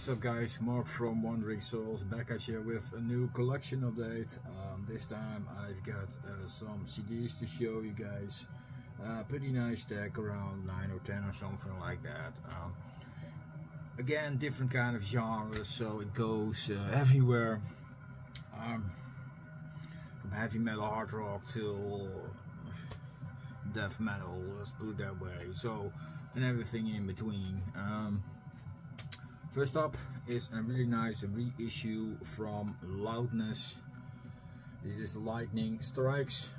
What's up guys, Mark from Wandering Souls back at you with a new collection update. This time I've got some CDs to show you guys. Pretty nice deck, around 9 or 10 or something like that. Again, different kind of genres, so it goes everywhere. From heavy metal, hard rock till death metal, let's put it that way. So, and everything in between. First up is a really nice reissue from Loudness. This is Lightning Strikes,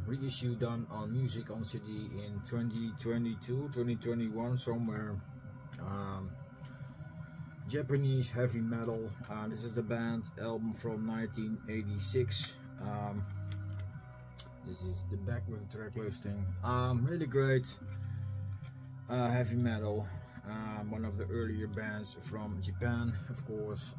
reissue done on Music on CD in 2022, 2021 somewhere. Japanese heavy metal. This is the band album from 1986. This is the back with the track listing. Really great heavy metal. One of the earlier bands from Japan, of course,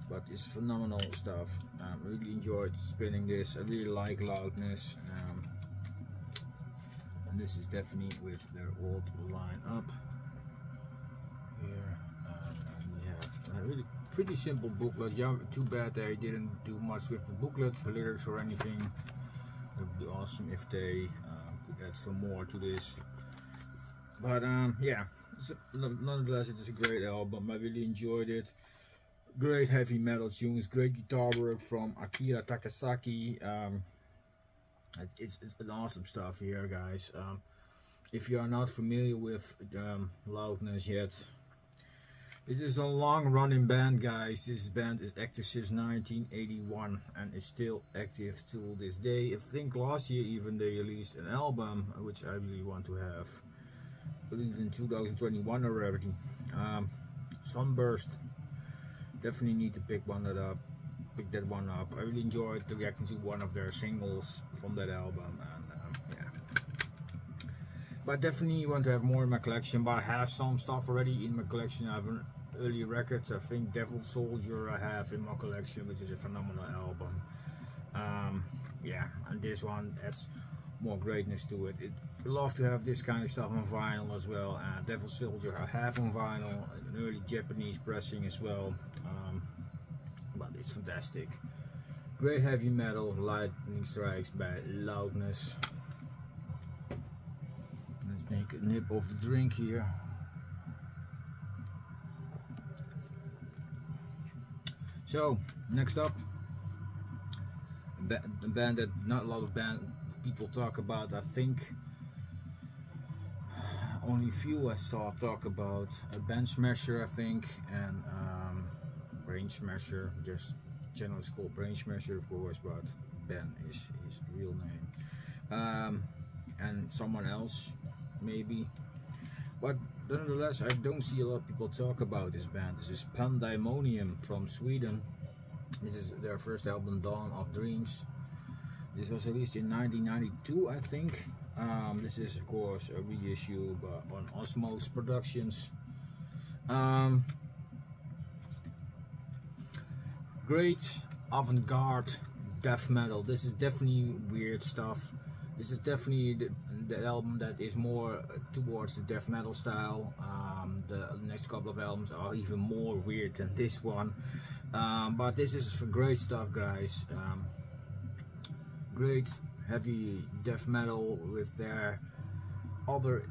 but it's phenomenal stuff. Really enjoyed spinning this. I really like Loudness, and this is definitely with their old line-up here. We have a really pretty simple booklet. Yeah, too bad they didn't do much with the booklet, lyrics or anything. It would be awesome if they could add some more to this. But yeah, nonetheless, it is a great album. I really enjoyed it. Great heavy metal tunes, great guitar work from Akira Takasaki. It's awesome stuff here, guys. If you are not familiar with Loudness yet, this is a long-running band, guys. This band is active since 1981 and is still active to this day. I think last year even they released an album, which I really want to have. I believe in 2021 already. Sunburst, definitely need to pick that one up. I really enjoyed reacting to one of their singles from that album, and yeah. But definitely want to have more in my collection. But I have some stuff already in my collection. I have an early records. I think Devil Soldier I have in my collection, which is a phenomenal album. Yeah, and this one adds more greatness to it. I love to have this kind of stuff on vinyl as well. Devil Soldier I have on vinyl, an early Japanese pressing as well. But it's fantastic. Great heavy metal, Lightning Strikes by Loudness. Let's make a nip of the drink here. So, next up, a band that not a lot of people talk about. I think only few I saw talk about. A Band Smasher, I think, and Brain Smasher. Just generally it's called Brain Smasher, of course, but Ben is his real name. And someone else, maybe. But nonetheless, I don't see a lot of people talk about this band. This is Pan.Thy.Monium from Sweden. This is their first album, Dawn of Dreams. This was released in 1992, I think. This is, of course, a reissue on Osmos Productions. Great avant-garde death metal. This is definitely weird stuff. This is definitely the album that is more towards the death metal style. The next couple of albums are even more weird than this one. But this is great stuff, guys. Great heavy death metal with their other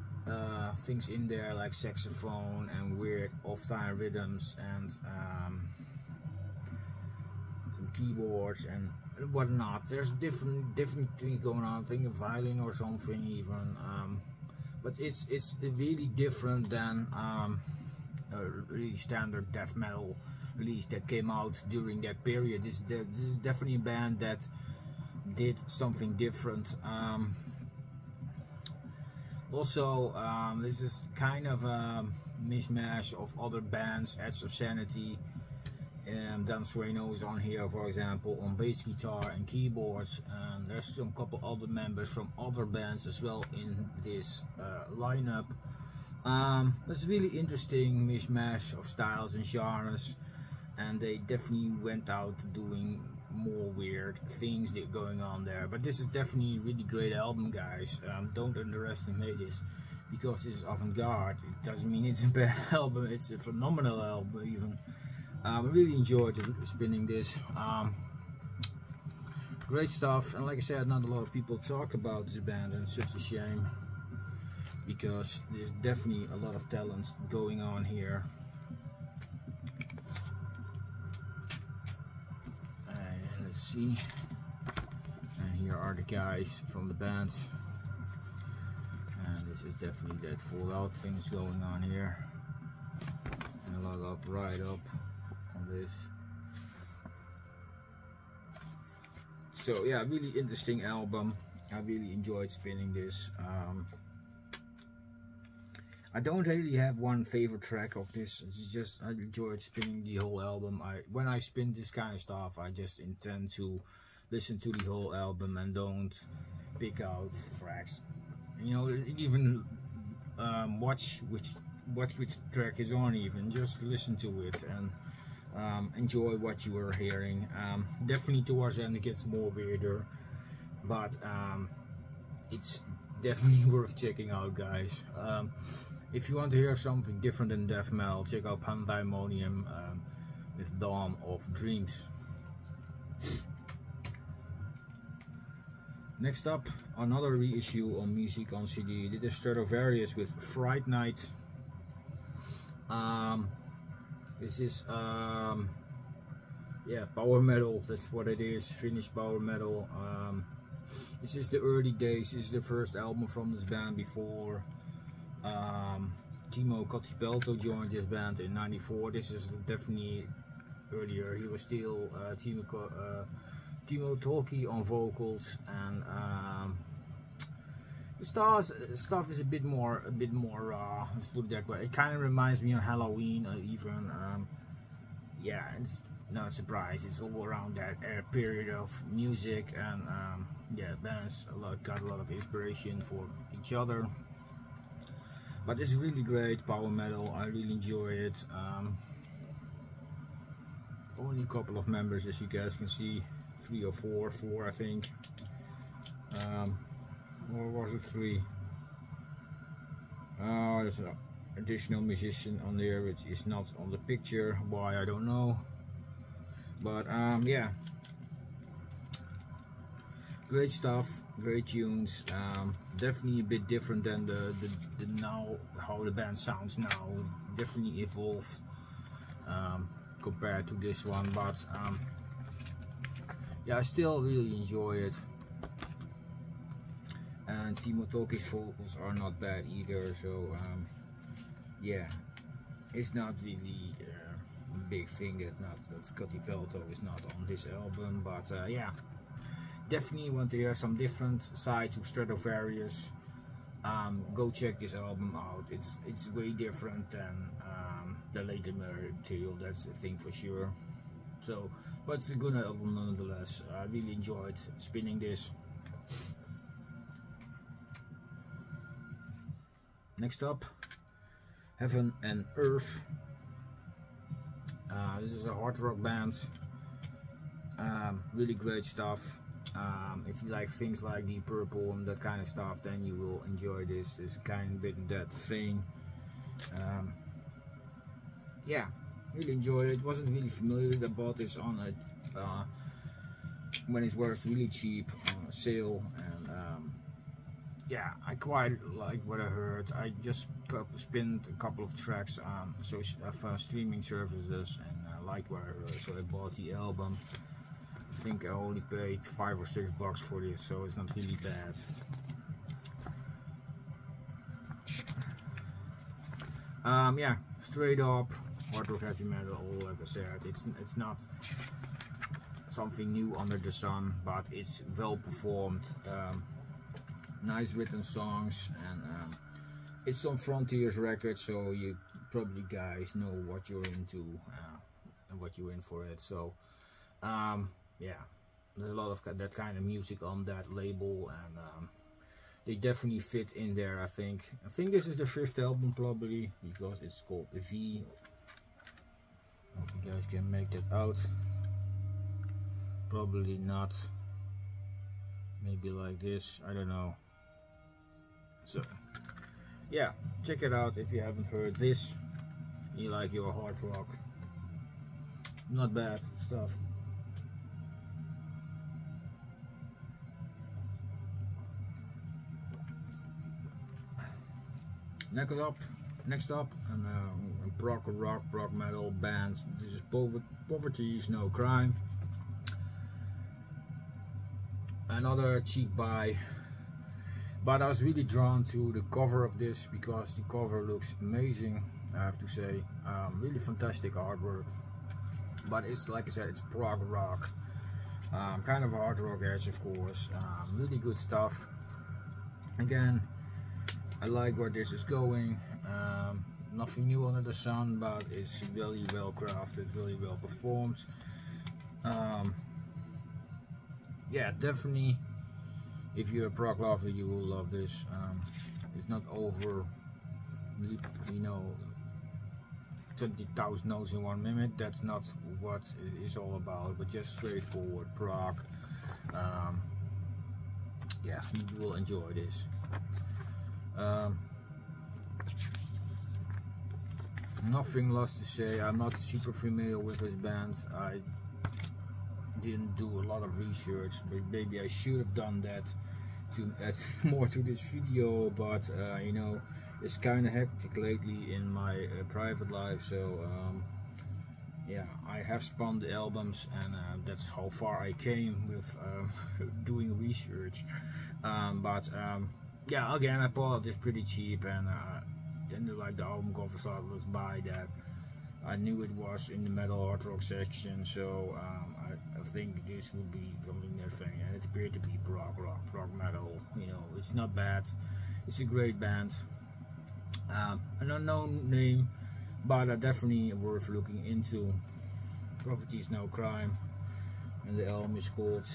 things in there, like saxophone and weird off-time rhythms and some keyboards and whatnot. There's different things going on. I think a violin or something even. But it's really different than a really standard death metal release that came out during that period. This is definitely a band that did something different. Also, this is kind of a mishmash of other bands. Edge of Sanity, Dan Sueno is on here, for example, on bass guitar and keyboards. And there's some couple other members from other bands as well in this lineup. It's really interesting mishmash of styles and genres, and they definitely went out doing more weird things that are going on there. But this is definitely a really great album, guys. Don't underestimate this. because it's avant-garde, it doesn't mean it's a bad album. It's a phenomenal album even. I really enjoyed spinning this. Great stuff, and like I said, not a lot of people talk about this band, and it's such a shame, because there's definitely a lot of talent going on here. Let's see, and here are the guys from the band, and this is definitely that Fallout things going on here, and a lot of write-up on this. So yeah, really interesting album. I really enjoyed spinning this. I don't really have one favorite track of this. It's just I enjoyed spinning the whole album. When I spin this kind of stuff, I just intend to listen to the whole album and don't pick out tracks. You know, even watch which track is on. Even just listen to it and enjoy what you are hearing. Definitely towards the end it gets more weirder, but it's definitely worth checking out, guys. If you want to hear something different than death metal, check out Pan.Thy.Monium with Dawn of Dreams. Next up, another reissue on Music on CD. This is Stratovarius with Fright Night. This is yeah, power metal, that's what it is, Finnish power metal. This is the early days. This is the first album from this band before Timo Kotipelto joined this band in '94. This is definitely earlier. He was still Timo Tolkki on vocals, and the stuff is a bit more raw. Let's put it that way. It kind of reminds me of Halloween, even. Yeah, it's not a surprise. It's all around that period of music, and yeah, bands got a lot of inspiration for each other. But it's really great power metal. I really enjoy it. Only a couple of members, as you guys can see, 3 or 4 I think. Or was it 3? Oh, there's an additional musician on there which is not on the picture. Why, I don't know. But yeah, great stuff, great tunes. Definitely a bit different than the now how the band sounds now. Definitely evolved compared to this one, but yeah, I still really enjoy it. And Timo Tolkki's vocals are not bad either, so yeah, it's not really a big thing that Kotipelto is not on this album, but yeah, definitely want to hear some different side to Stratovarius. Go check this album out. It's way different than the later material, that's the thing for sure. So, but it's a good album nonetheless. I really enjoyed spinning this. Next up, Heaven and Earth. This is a hard rock band. Really great stuff. If you like things like Deep Purple and that kind of stuff, then you will enjoy this. It's kind of a bit in that vein. Yeah, really enjoyed it. Wasn't really familiar with it. I bought this on a when it was really cheap on a sale, and yeah, I quite like what I heard. I just spinned a couple of tracks on streaming services, and I liked what I heard, so I bought the album. I think I only paid $5 or $6 for this, so it's not really bad. Yeah, straight up hard rock heavy metal. Like I said, it's not something new under the sun, but it's well performed. Nice written songs, and it's on Frontiers Records, so you probably guys know what you're into and what you're in for it. So yeah, there's a lot of that kind of music on that label, and they definitely fit in there. I think this is the 5th album probably, because it's called V. Hope you guys can make that out. Probably not. Maybe like this, I don't know. So yeah, check it out if you haven't heard this. You like your hard rock, not bad stuff. Next up, and prog rock, prog metal band. This is Poverty is No Crime. Another cheap buy, but I was really drawn to the cover of this because the cover looks amazing. I have to say, really fantastic artwork. But it's like I said, it's prog rock, kind of hard rock edge, of course. Really good stuff. Again, I like where this is going. Nothing new under the sun, but it's really well crafted, really well performed. Yeah, definitely, if you're a prog lover, you will love this. It's not over, you know, 20,000 notes in 1 minute. That's not what it is all about, but just straightforward prog. Yeah, you will enjoy this. Nothing lost to say. I'm not super familiar with this band. I didn't do a lot of research, but maybe I should have done that to add more to this video. But you know, it's kind of hectic lately in my private life, so yeah, I have spun the albums, and that's how far I came with doing research. Yeah, again, I bought this pretty cheap, and didn't like the album cover, so let's buy that. I knew it was in the metal hard rock section, so I think this would be something different, and it appeared to be prog rock, prog metal. You know, it's not bad. It's a great band. An unknown name, but definitely worth looking into. Poverty is No Crime, and the album is called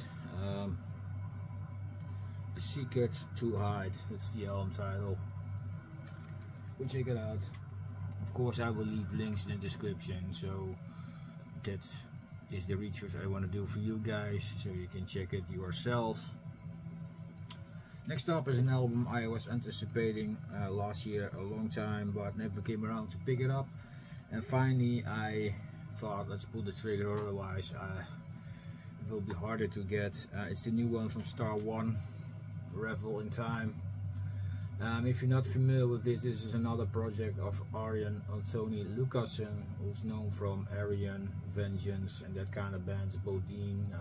The Secret to Hide. That's the album title. Go check it out. Of course, I will leave links in the description, so that is the research I want to do for you guys, so you can check it yourself. Next up is an album I was anticipating last year a long time, but never came around to pick it up. And finally, I thought, let's pull the trigger, otherwise it will be harder to get. It's the new one from Star One, Revel in Time. If you're not familiar with this is another project of Arjen Anthony Lucassen, who's known from Arian, Vengeance, and that kind of bands, Bodine,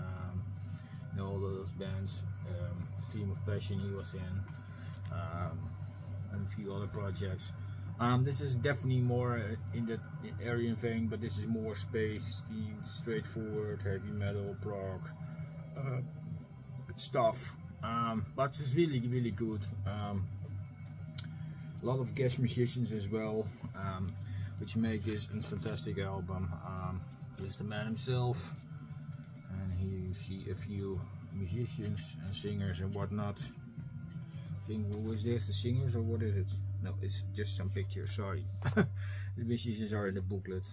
and all those bands. Stream of Passion he was in, and a few other projects. This is definitely more in the Aryan vein, but this is more space themed, straightforward, heavy metal, prog stuff. But it's really, really good. A lot of guest musicians as well, which make this a fantastic album. Here's the man himself, and here you see a few musicians and singers and whatnot. I think, who is this, the singers, or what is it? No, it's just some pictures, sorry. The musicians are in the booklet.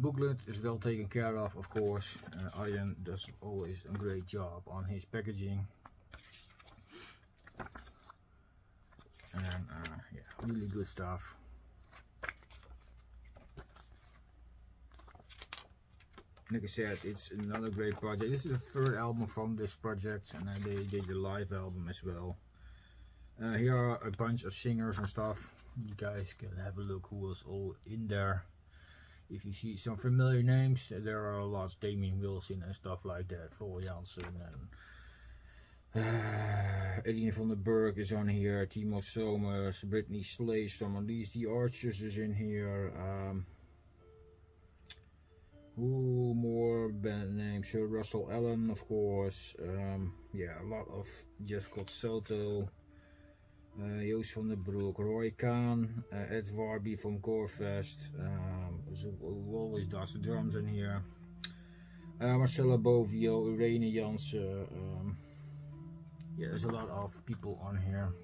Booklet is well taken care of course. Arjen does always a great job on his packaging. And yeah, really good stuff. Like I said, it's another great project. This is the third album from this project, and they did the live album as well. Here are a bunch of singers and stuff. You guys can have a look who was all in there. If you see some familiar names, there are a lot. Damien Wilson and stuff like that. Floor Jansen and Eline van den Berg is on here. Timo Somers, Brittany Slay, some of these. The Archers is in here. Who more band names? Sir Russell Allen, of course. Yeah, a lot of Jeff Soto, Joost van den Broek, Roy Khan, Ed Warby from Gorefest, who always does the drums in here. Marcella Bovio, Irene Jansen. Yeah, there's a lot of people on here.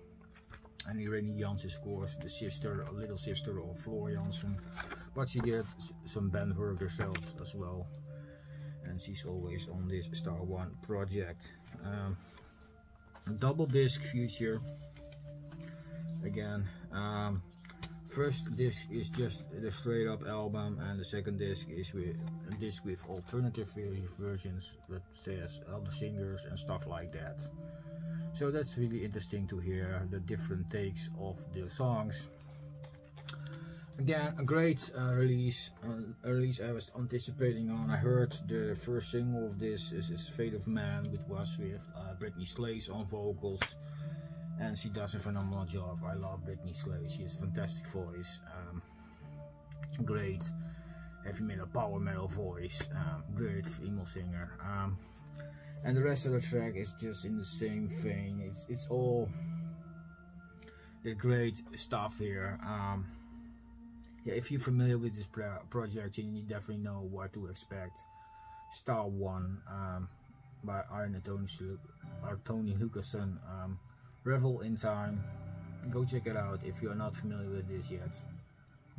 And Irene Jansen is, of course, the sister, little sister of Floor Jansen. But she did some band work herself as well. And she's always on this Star One project. Double disc feature. again. First disc is just the straight up album, and the second disc is with a disc with alternative versions that says other singers and stuff like that. So that's really interesting to hear the different takes of the songs. Again, a great release I was anticipating on. I heard the first single of this is Fate of Man, which was with Britney Slays on vocals, and she does a phenomenal job. I love Britney Slays. She has a fantastic voice, great heavy metal, power metal voice, great female singer, and the rest of the track is just in the same vein. It's all the great stuff here. Yeah, if you're familiar with this project, you definitely know what to expect. Star One by Tony Lucassen, Revel in Time. Go check it out if you're not familiar with this yet.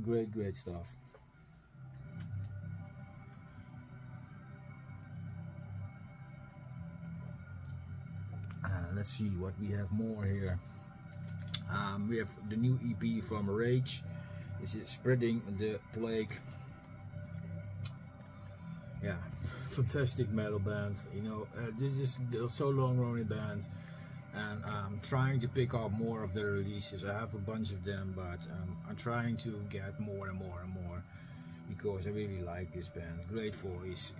Great stuff. Let's see what we have more here. We have the new EP from Rage. This is Spreading the Plague. Yeah, fantastic metal band. You know, this is so long running band, and I'm trying to pick up more of their releases. I have a bunch of them, but I'm trying to get more and more because I really like this band. Great voice,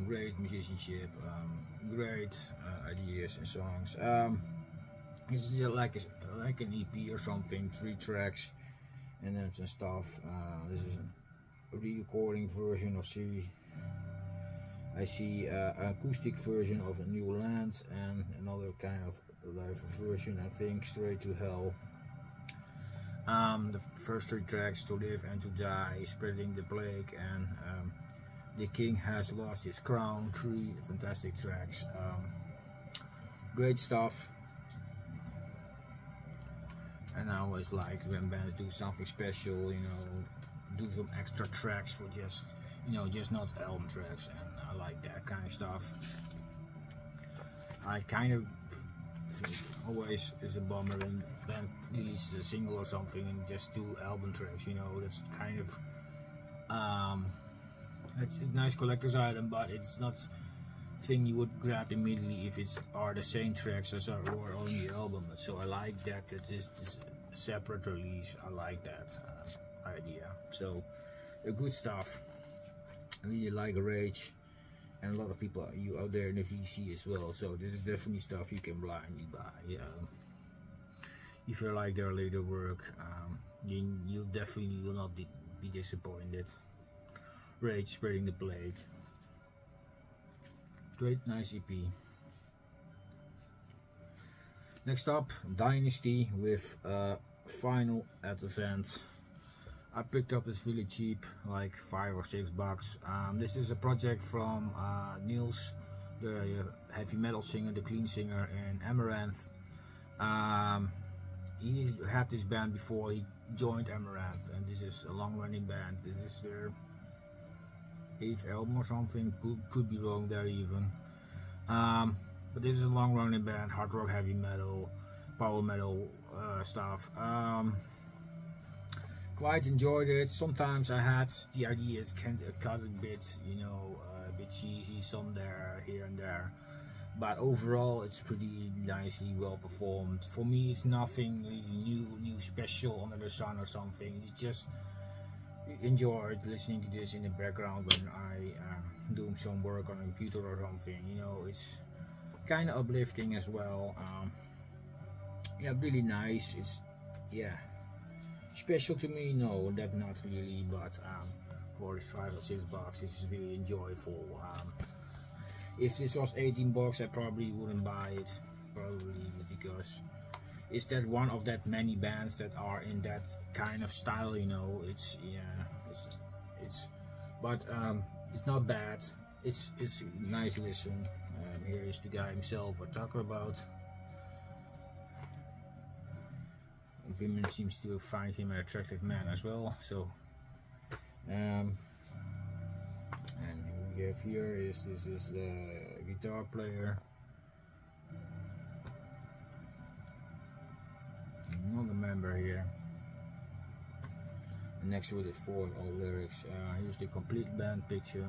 great musicianship, great ideas and songs. It's just like an EP or something, 3 tracks and then some stuff. This is a re-recording version of I see an acoustic version of A New Land and another kind of live version, I think, Straight to Hell. The first 3 tracks, To Live and To Die, Spreading the Plague, and The King Has Lost His Crown. 3 fantastic tracks. Great stuff. And I always like when bands do something special, you know, do some extra tracks for just, you know, just not album tracks, and I like that kind of stuff. I kind of think always is a bummer when band releases a single or something and just do album tracks, you know. That's kind of it's a nice collector's item, but it's not thing you would grab immediately if it's the same tracks as or on the album. So I like that this separate release. I like that idea. So good stuff. I really like Rage, and a lot of people you out there in the VC as well. So this is definitely stuff you can blindly buy. If you like their later work, you definitely will not be disappointed. Rage, Spreading the Plague. Great, nice EP. Next up, Dynazty with Final Advent. I picked up this really cheap, like $5 or $6. This is a project from Niels, the heavy metal singer, the clean singer in Amaranth. He's had this band before he joined Amaranth, and this is a long-running band. This is their 8th album or something, could be wrong there even. But this is a long-running band, hard rock, heavy metal, power metal stuff. Quite enjoyed it. Sometimes I had the ideas can cut a bit, you know, a bit cheesy, some there, here and there. But overall, it's pretty nicely well performed. For me, it's nothing really new, special under the sun or something. It's just enjoyed listening to this in the background when I doing some work on a computer or something. You know, it's kind of uplifting as well. Yeah, really nice. It's special to me. No, that not really. But for $5 or $6, it's really enjoyable. If this was $18, I probably wouldn't buy it. Probably because it's that one of that many bands that are in that kind of style, you know. It's but it's not bad. It's a nice listen. Here is the guy himself we're talking about. Women seems to find him an attractive man as well. So and who we have here is the guitar player. not a member here. Next to it, of course, all lyrics. Here's the complete band picture.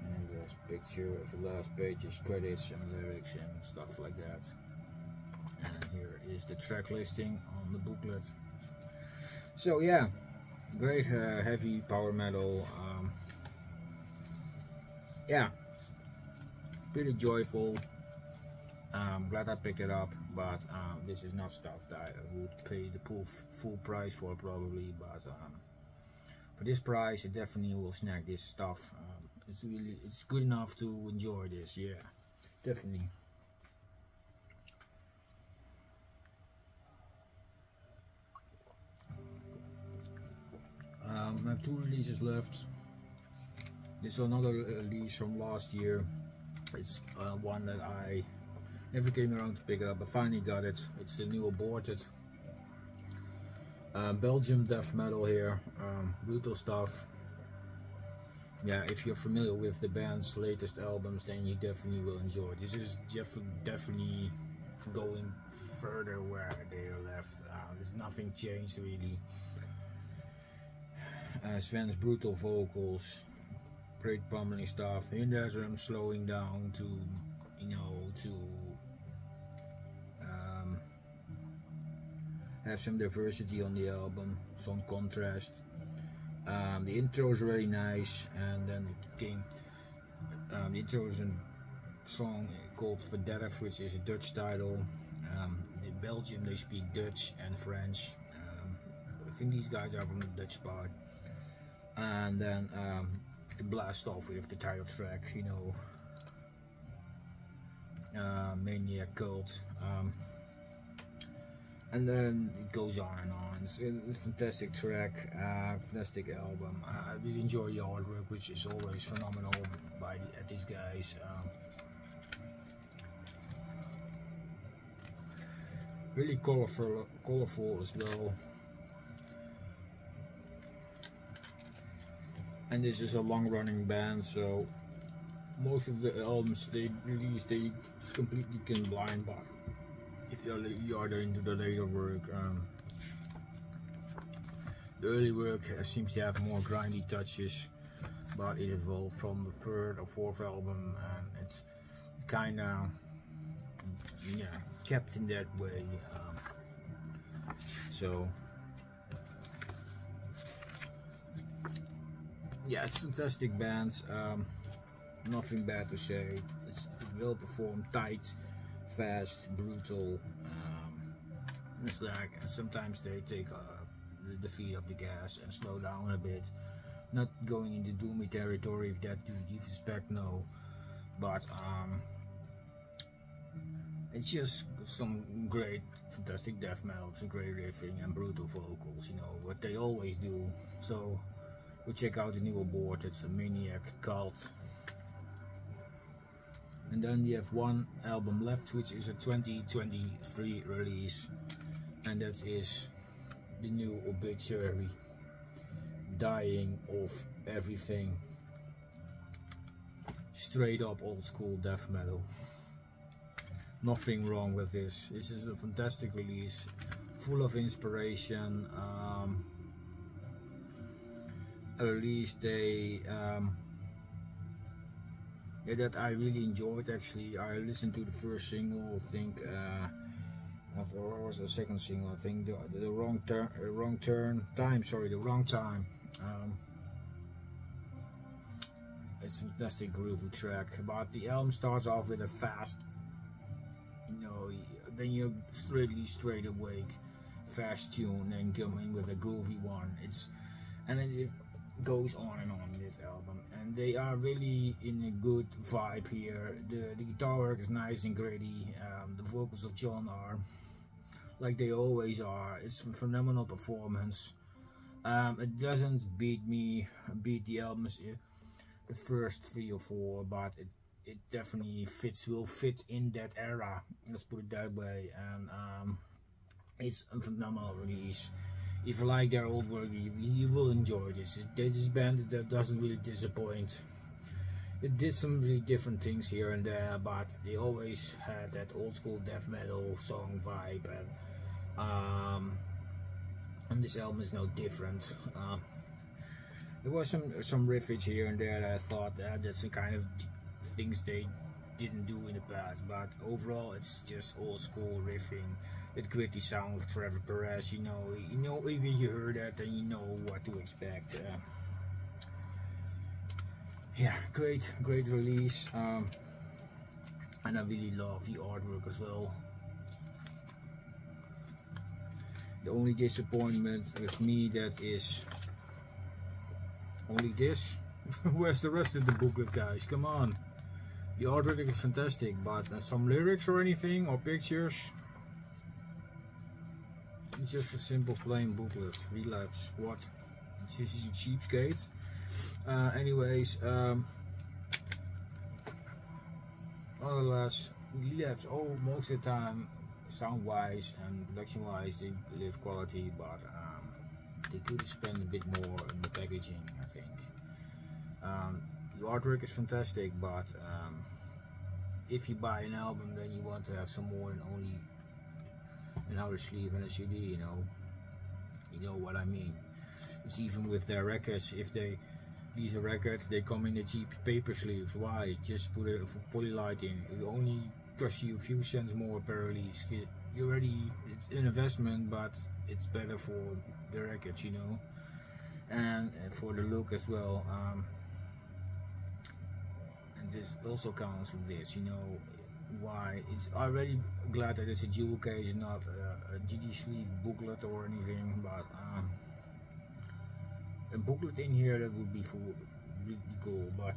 And there's a picture of the last pages, credits and lyrics and stuff like that. And here is the track listing on the booklet. So yeah, great heavy power metal. Yeah, pretty joyful. Glad I picked it up, but this is not stuff that I would pay the full price for probably. But for this price, I definitely will snag this stuff. It's good enough to enjoy this. Yeah, definitely. I have 2 releases left. This is another release from last year. It's one that I never came around to pick it up, but finally got it. It's the new Aborted. Belgium death metal here, brutal stuff. Yeah, if you're familiar with the band's latest albums, then you definitely will enjoy. This is definitely going further where they left. There's nothing changed really. Sven's brutal vocals, great pummeling stuff. Here there's them slowing down to, you know, to have some diversity on the album, some contrast. The intro is very nice, and then it came. The intro is a song called Verderf, which is a Dutch title. In Belgium they speak Dutch and French. I think these guys are from the Dutch part. And then it blasts off with the title track, you know, Maniacult. And then it goes on and on. It's a fantastic track, fantastic album. I really enjoy the artwork, which is always phenomenal at these guys. Really colorful as well. And this is a long-running band, so most of the albums they release, they completely can blind buy. If you are into the later work, the early work seems to have more grindy touches, but it evolved from the 3rd or 4th album, and it's kind of, yeah, kept in that way. So yeah, it's fantastic bands. Nothing bad to say. It's well performed, tight, fast, brutal. It's like sometimes they take the feet off the gas and slow down a bit. Not going into doomy territory, if that you expect, no. But it's just some great, fantastic death metal, some great riffing and brutal vocals. You know what they always do. So we'll check out the new Aborted. It's a Maniacult. And then we have one album left, which is a 2023 release, and that is the new Obituary, Dying of Everything. Straight up old school death metal. Nothing wrong with this. This is a fantastic release, full of inspiration. A release that I really enjoyed. Actually, I listened to the first single, I think, or was the second single, I think, the wrong time. It's a fantastic groovy track, but the album starts off with a fast, you know, then you're straight awake, fast tune, and come in with a groovy one. And then it goes on and on this album, and they are really in a good vibe here. The guitar work is nice and gritty. The vocals of John are like they always are. It's a phenomenal performance. It doesn't beat the albums, the first 3 or 4, but it definitely will fit in that era, let's put it that way. And it's a phenomenal release. if you like their old work, you will enjoy this. This band that doesn't really disappoint. It did some really different things here and there, but they always had that old school death metal song vibe, and this album is no different. There was some riffage here and there that I thought that's the kind of things they didn't do in the past, but overall it's just old school riffing, that gritty sound of Trevor Perez. You know, if you heard that, then you know what to expect. Yeah, great release, and I really love the artwork as well. The only disappointment with me, that is only this. Where's the rest of the booklet, guys? Come on. The artwork is fantastic, but some lyrics or anything, or pictures, it's just a simple plain booklet. Relapse, what? This is a cheapskate. Anyways, otherwise, Relapse, most of the time, sound wise and production wise, they live quality, but they could spend a bit more on the packaging, I think. The artwork is fantastic, but if you buy an album, then you want to have some more than only an outer sleeve and a CD. You know what I mean. It's even with their records. If they release a record, they come in the cheap paper sleeves. Why? Just put it for polylight in. It will only cost you a few cents more per release. It's an investment, but it's better for the records, and for the look as well. And this also counts with this, why it's already glad that it's a jewel case, not a GD sleeve booklet or anything, but a booklet in here, that would be really cool. But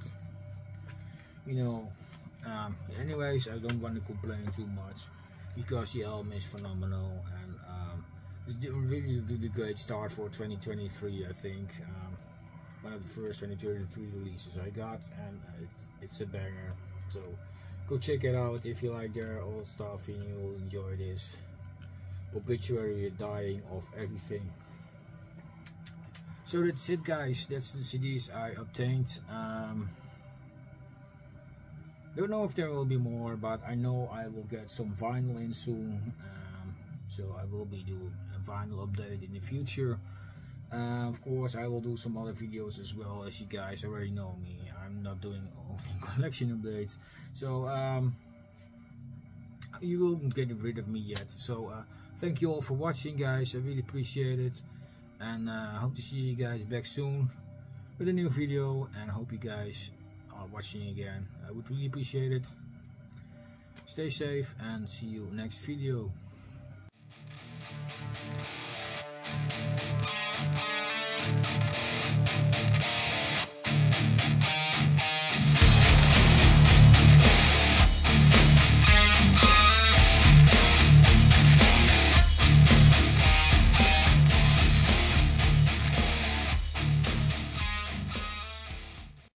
anyways, I don't want to complain too much, because the album is phenomenal, and it's a really great start for 2023. I think one of the first 2023 releases I got, and it's a banger. So go check it out if you like their old stuff and you'll enjoy this. Obituary, dying of everything. So that's it, guys. That's the CDs I obtained. Don't know if there will be more, but I know I will get some vinyl in soon. So I will be doing a vinyl update in the future. Of course, I will do some other videos as well, as you guys already know me. I'm not doing only collection updates, so you won't get rid of me yet. So thank you all for watching, guys. I really appreciate it, and I hope to see you guys back soon with a new video, and I hope you guys are watching again. I would really appreciate it. Stay safe and see you next video.